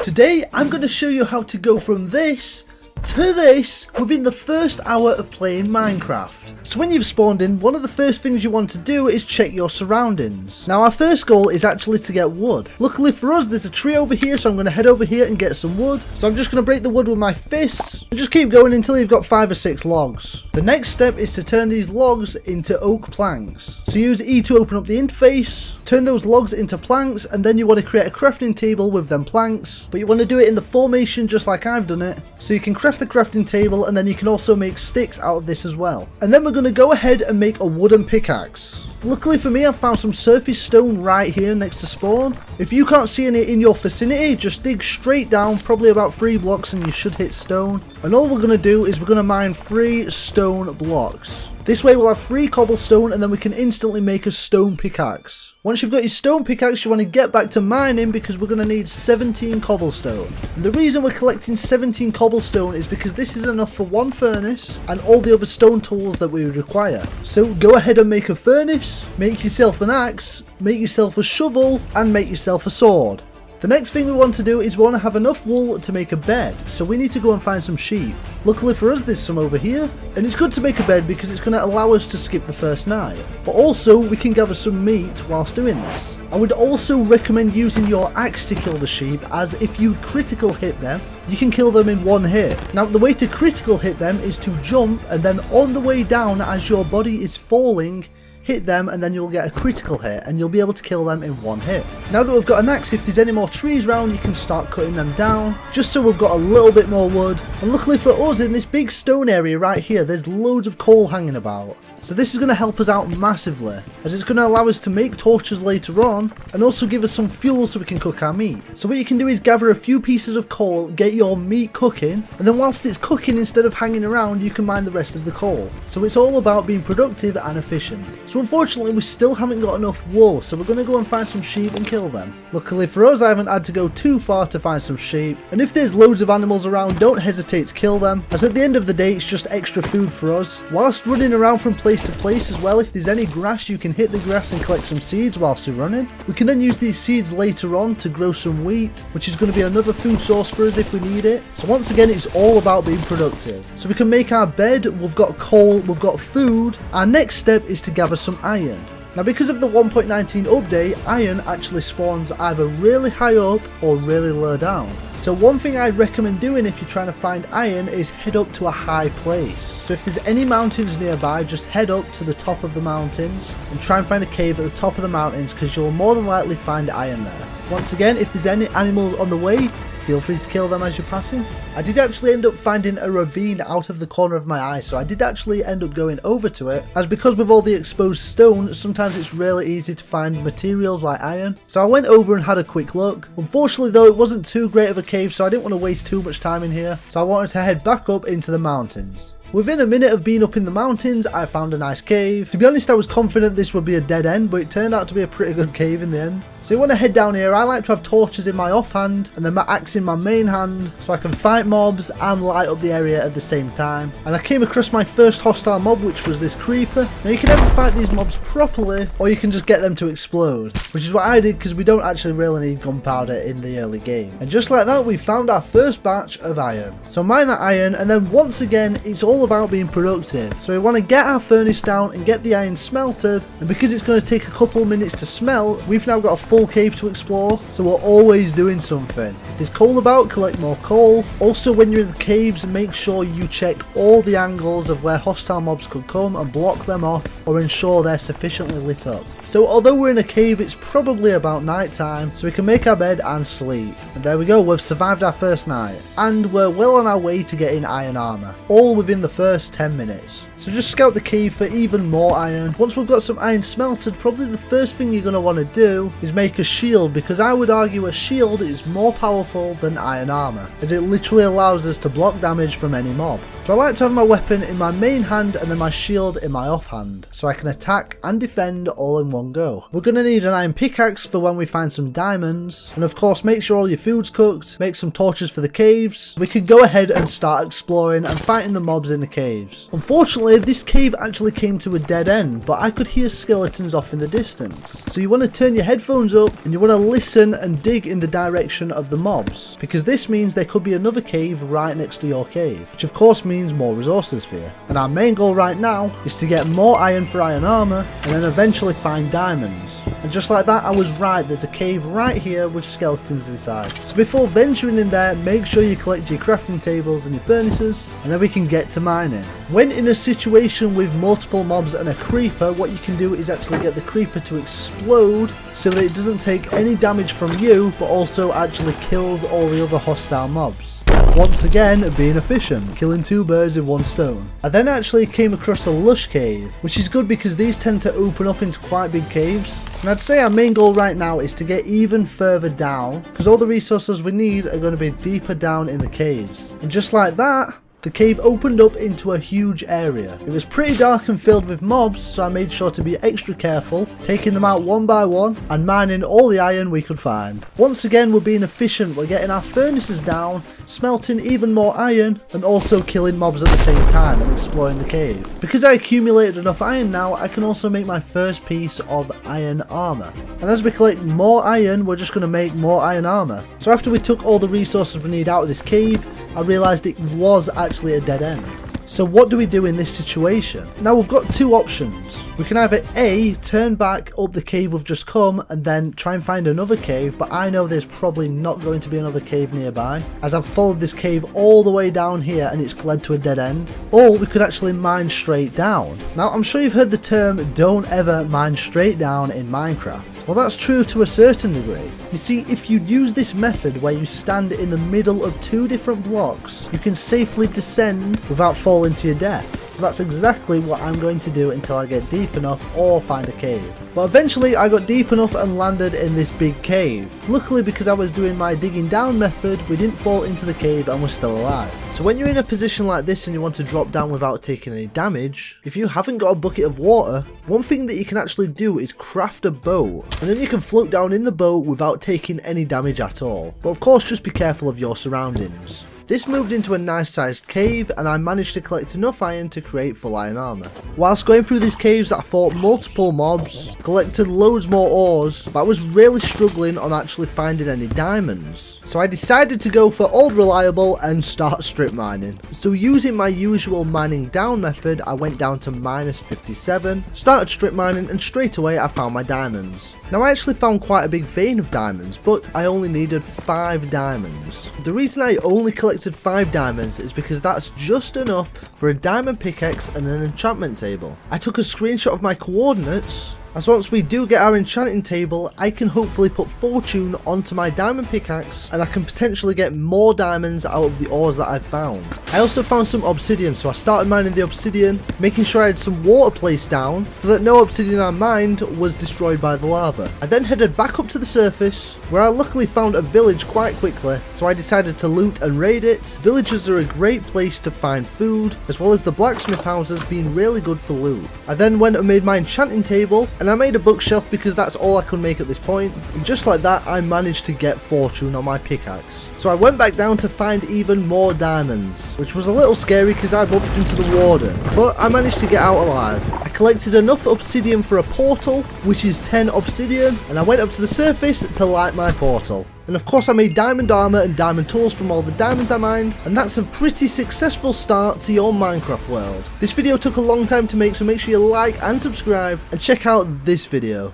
Today I'm going to show you how to go from this to this within the first hour of playing Minecraft. So when you've spawned in, one of the first things you want to do is check your surroundings. Now our first goal is actually to get wood. Luckily for us there's a tree over here, so I'm going to head over here and get some wood. So I'm just going to break the wood with my fists and just keep going until you've got 5 or 6 logs. The next step is to turn these logs into oak planks. So use E to open up the interface, turn those logs into planks, and then you want to create a crafting table with them planks, but you want to do it in the formation just like I've done it. So you can craft the crafting table, and then you can also make sticks out of this as well. And then we're going to go ahead and make a wooden pickaxe. Luckily for me, I've found some surface stone right here next to spawn. If you can't see any in your vicinity, just dig straight down, probably about 3 blocks, and you should hit stone. And all we're going to do is we're going to mine 3 stone blocks. This way we'll have 3 cobblestone, and then we can instantly make a stone pickaxe. Once you've got your stone pickaxe, you want to get back to mining because we're going to need 17 cobblestone. And the reason we're collecting 17 cobblestone is because this is enough for 1 furnace and all the other stone tools that we would require. So go ahead and make a furnace, make yourself an axe, make yourself a shovel, and make yourself a sword. The next thing we want to do is we want to have enough wool to make a bed, so we need to go and find some sheep. Luckily for us there's some over here, and it's good to make a bed because it's going to allow us to skip the first night. But also we can gather some meat whilst doing this. I would also recommend using your axe to kill the sheep, as if you critical hit them, you can kill them in 1 hit. Now the way to critical hit them is to jump, and then on the way down as your body is falling, hit them, and then you'll get a critical hit and you'll be able to kill them in 1 hit. Now that we've got an axe, if there's any more trees around, you can start cutting them down, just so we've got a little bit more wood. And luckily for us, in this big stone area right here, there's loads of coal hanging about. So this is going to help us out massively, as it's going to allow us to make torches later on, and also give us some fuel so we can cook our meat. So what you can do is gather a few pieces of coal, get your meat cooking, and then whilst it's cooking, instead of hanging around, you can mine the rest of the coal. So it's all about being productive and efficient. So unfortunately we still haven't got enough wool, so we're going to go and find some sheep and kill them. Luckily for us, I haven't had to go too far to find some sheep, and if there's loads of animals around, don't hesitate to kill them, as at the end of the day it's just extra food for us. Whilst running around from place to place as well, if there's any grass, you can hit the grass and collect some seeds whilst you're running. We can then use these seeds later on to grow some wheat, which is going to be another food source for us if we need it. So once again, it's all about being productive. So we can make our bed, we've got coal, we've got food. Our next step is to gather some iron. Now because of the 1.19 update, iron actually spawns either really high up or really low down. So one thing I'd recommend doing if you're trying to find iron is head up to a high place. So if there's any mountains nearby, just head up to the top of the mountains and try and find a cave at the top of the mountains, because you'll more than likely find iron there. Once again, if there's any animals on the way, feel free to kill them as you're passing. I did actually end up finding a ravine out of the corner of my eye, so I did actually end up going over to it, as because with all the exposed stone, sometimes it's really easy to find materials like iron. So I went over and had a quick look. Unfortunately though, it wasn't too great of a cave, so I didn't want to waste too much time in here, so I wanted to head back up into the mountains. Within a minute of being up in the mountains, I found a nice cave. To be honest, I was confident this would be a dead end, but it turned out to be a pretty good cave in the end. So you want to head down here. I like to have torches in my offhand and then my axe in my main hand, so I can fight mobs and light up the area at the same time. And I came across my first hostile mob, which was this creeper. Now you can either fight these mobs properly, or you can just get them to explode, which is what I did because we don't actually really need gunpowder in the early game. And just like that, we found our first batch of iron. So mine that iron, and then once again, it's all about being productive. So we want to get our furnace down and get the iron smelted, and because it's going to take a couple minutes to smelt, we've now got a full cave to explore, so we're always doing something. If there's coal about, collect more coal. Also when you're in the caves, make sure you check all the angles of where hostile mobs could come and block them off, or ensure they're sufficiently lit up. So although we're in a cave, it's probably about night time, so we can make our bed and sleep. And there we go, we've survived our first night, and we're well on our way to getting iron armor, all within the first 10 minutes. So just scout the cave for even more iron. Once we've got some iron smelted, probably the first thing you're going to want to do is make a shield, because I would argue a shield is more powerful than iron armor, as it literally allows us to block damage from any mob. So I like to have my weapon in my main hand and then my shield in my offhand, so I can attack and defend all in one go. We're going to need an iron pickaxe for when we find some diamonds, and of course make sure all your food's cooked, make some torches for the caves. We can go ahead and start exploring and fighting the mobs in exploring the caves. Unfortunately, this cave actually came to a dead end, but I could hear skeletons off in the distance. So you want to turn your headphones up and you want to listen and dig in the direction of the mobs, because this means there could be another cave right next to your cave, which of course means more resources for you. And our main goal right now is to get more iron for iron armor and then eventually find diamonds. And just like that, I was right, there's a cave right here with skeletons inside. So before venturing in there, make sure you collect your crafting tables and your furnaces, and then we can get to mining. When in a situation with multiple mobs and a creeper, what you can do is actually get the creeper to explode so that it doesn't take any damage from you, but also actually kills all the other hostile mobs. Once again, being efficient, killing 2 birds with 1 stone. I then actually came across a lush cave, which is good because these tend to open up into quite big caves. And I'd say our main goal right now is to get even further down, because all the resources we need are going to be deeper down in the caves. And just like that, the cave opened up into a huge area. It was pretty dark and filled with mobs, so I made sure to be extra careful, taking them out one by one and mining all the iron we could find. Once again, we're being efficient, we're getting our furnaces down, smelting even more iron, and also killing mobs at the same time and exploring the cave. Because I accumulated enough iron now, I can also make my first piece of iron armor. And as we collect more iron, we're just going to make more iron armor. So after we took all the resources we need out of this cave, I realised it was actually a dead end. So what do we do in this situation? Now we've got 2 options. We can either A, turn back up the cave we've just come and then try and find another cave, but I know there's probably not going to be another cave nearby, as I've followed this cave all the way down here and it's led to a dead end. Or we could actually mine straight down. Now I'm sure you've heard the term don't ever mine straight down in Minecraft. Well, that's true to a certain degree. You see, if you use this method where you stand in the middle of 2 different blocks, you can safely descend without falling to your death. So that's exactly what I'm going to do until I get deep enough or find a cave. But eventually I got deep enough and landed in this big cave. Luckily, because I was doing my digging down method, we didn't fall into the cave and we're still alive. So when you're in a position like this and you want to drop down without taking any damage, if you haven't got a bucket of water, one thing that you can actually do is craft a boat, and then you can float down in the boat without taking any damage at all. But of course, just be careful of your surroundings. This moved into a nice sized cave and I managed to collect enough iron to create full iron armor. Whilst going through these caves, I fought multiple mobs, collected loads more ores, but I was really struggling on actually finding any diamonds. So I decided to go for old reliable and start strip mining. So using my usual mining down method, I went down to -57, started strip mining, and straight away I found my diamonds. Now I actually found quite a big vein of diamonds, but I only needed 5 diamonds. The reason I only collected 5 diamonds is because that's just enough for a diamond pickaxe and an enchantment table. I took a screenshot of my coordinates, as once we do get our enchanting table, I can hopefully put fortune onto my diamond pickaxe and I can potentially get more diamonds out of the ores that I've found. I also found some obsidian, so I started mining the obsidian, making sure I had some water placed down so that no obsidian I mined was destroyed by the lava. I then headed back up to the surface, where I luckily found a village quite quickly, so I decided to loot and raid it. Villages are a great place to find food, as well as the blacksmith houses being really good for loot. I then went and made my enchanting table, and I made a bookshelf because that's all I could make at this point, and just like that I managed to get fortune on my pickaxe. So I went back down to find even more diamonds, which was a little scary because I bumped into the warden, but I managed to get out alive. I collected enough obsidian for a portal, which is 10 obsidian, and I went up to the surface to light my portal. And of course I made diamond armor and diamond tools from all the diamonds I mined, and that's a pretty successful start to your Minecraft world. This video took a long time to make, so make sure you like and subscribe and check out this video.